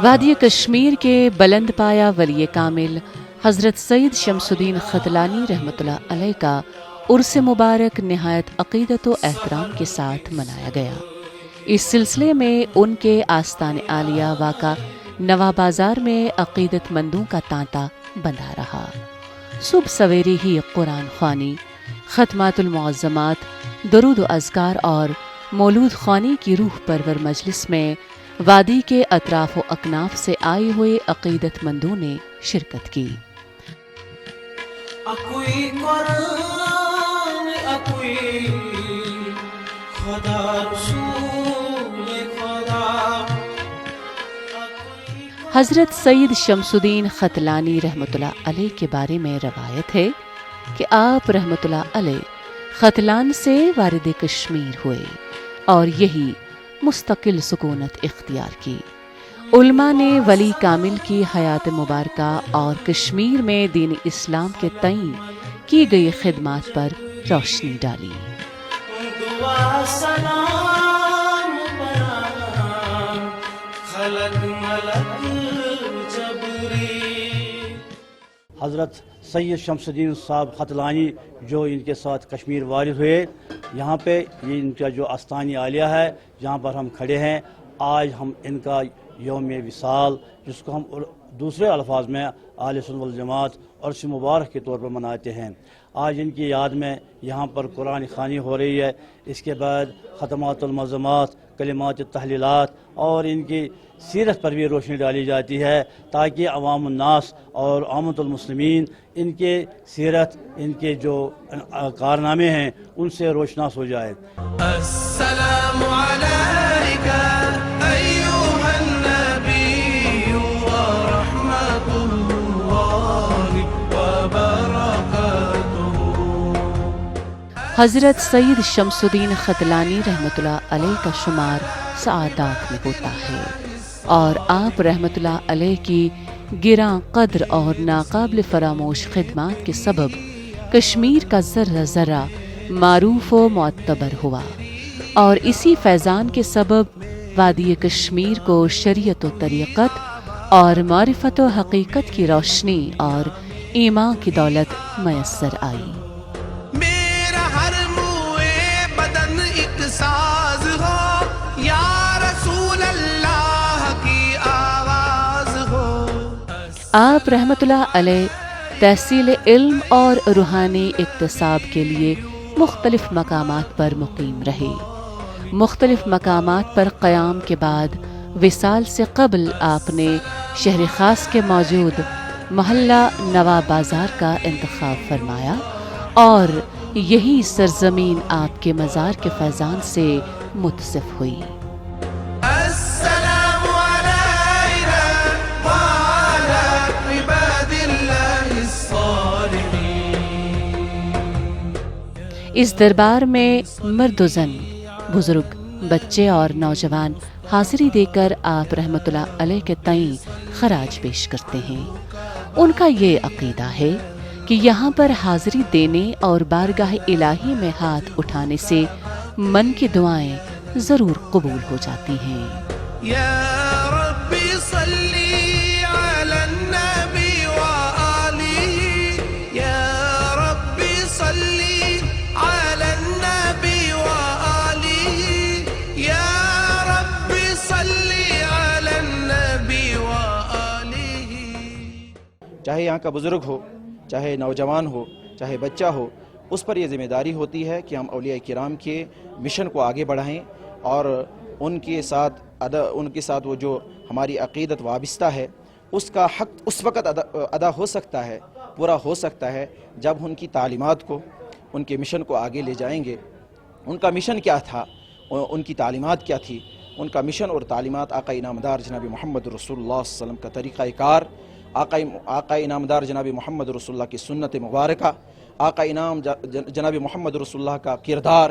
وادی کشمیر کے بلند پایا ولی کامل حضرت سید شمس الدین ختلانی رحمۃ اللہ علیہ کا عرس مبارک نہایت عقیدت و احترام کے ساتھ منایا گیا۔ اس سلسلے میں ان کے آستان عالیہ واقع نوا بازار میں عقیدت مندوں کا تانتا بندھا رہا۔ صبح سویرے ہی قرآن خوانی، ختمات المعظمات، درود و اذکار اور مولود خوانی کی روح پرور مجلس میں وادی کے اطراف و اکناف سے آئے ہوئے عقیدت مندوں نے شرکت کی۔ حضرت سید شمس الدین ختلانی رحمۃ اللہ علیہ کے بارے میں روایت ہے کہ آپ رحمۃ اللہ علیہ ختلان سے وارد کشمیر ہوئے اور یہی مستقل سکونت اختیار کی۔ علماء نے ولی کامل کی حیات مبارکہ اور کشمیر میں دین اسلام کے تئیں کی گئی خدمات پر روشنی ڈالی۔ حضرت سید شمس الدین صاحب ختلانی جو ان کے ساتھ کشمیر وارد ہوئے، یہاں پہ یہ ان کا جو آستان عالیہ ہے جہاں پر ہم کھڑے ہیں، آج ہم ان کا یوم وصال، جس کو ہم دوسرے الفاظ میں اہل سنت والجماعت عرس مبارک کے طور پر مناتے ہیں۔ آج ان کی یاد میں یہاں پر قرآن خوانی ہو رہی ہے، اس کے بعد ختمات المعظمات، کلمات التحلیلات اور ان کی سیرت پر بھی روشنی ڈالی جاتی ہے تاکہ عوام الناس اور عامت المسلمین ان کے سیرت، ان کے جو کارنامے ہیں ان سے روشناس ہو جائے۔ السلام علیکہ ایھا النبی ورحمۃ اللہ وبرکاتہ۔ حضرت سید شمس الدین ختلانی رحمۃ اللہ علیہ کا شمار سعادات میں ہوتا ہے اور آپ رحمۃ اللہ علیہ کی گراں قدر اور ناقابل فراموش خدمات کے سبب کشمیر کا ذرہ ذرہ معروف و معتبر ہوا، اور اسی فیضان کے سبب وادی کشمیر کو شریعت و طریقت اور معرفت و حقیقت کی روشنی اور ایمان کی دولت میسر آئی۔ میرا ہر موئے بدن ایک ساز ہو، یا رسول اللہ کی آواز ہو۔ آپ رحمۃ اللہ علیہ تحصیل علم اور روحانی اکتساب کے لیے مختلف مقامات پر مقیم رہے۔ مختلف مقامات پر قیام کے بعد وصال سے قبل آپ نے شہر خاص کے موجود محلہ نوا بازار کا انتخاب فرمایا اور یہی سرزمین آپ کے مزار کے فیضان سے متصف ہوئی۔ السلام علینا وعلی عباد اللہ الصالحین۔ اس دربار میں مرد و زن، بزرگ، بچے اور نوجوان حاضری دے کر آپ رحمۃ اللہ علیہ کے تئیں خراج پیش کرتے ہیں۔ ان کا یہ عقیدہ ہے کہ یہاں پر حاضری دینے اور بارگاہ الہی میں ہاتھ اٹھانے سے من کی دعائیں ضرور قبول ہو جاتی ہیں۔ یا ربی صلی علی النبی وآلہ، یا ربی صلی علی النبی وآلہ، یا ربی صلی علی النبی وآلہ۔ چاہے یہاں کا بزرگ ہو، چاہے نوجوان ہو، چاہے بچہ ہو، اس پر یہ ذمہ داری ہوتی ہے کہ ہم اولیاء کرام کے مشن کو آگے بڑھائیں اور ان کے ساتھ وہ جو ہماری عقیدت وابستہ ہے اس کا حق اس وقت ادا ہو سکتا ہے، پورا ہو سکتا ہے جب ان کی تعلیمات کو، ان کے مشن کو آگے لے جائیں گے۔ ان کا مشن کیا تھا، ان کی تعلیمات کیا تھی؟ ان کا مشن اور تعلیمات آقا انعامدار جناب محمد رسول اللہ صلی اللہ علیہ وسلم کا طریقہ کار، آقا انعامدار جناب محمد رسول اللہ کی سنت مبارکہ، آقا انعام جناب محمد رسول اللہ کا کردار۔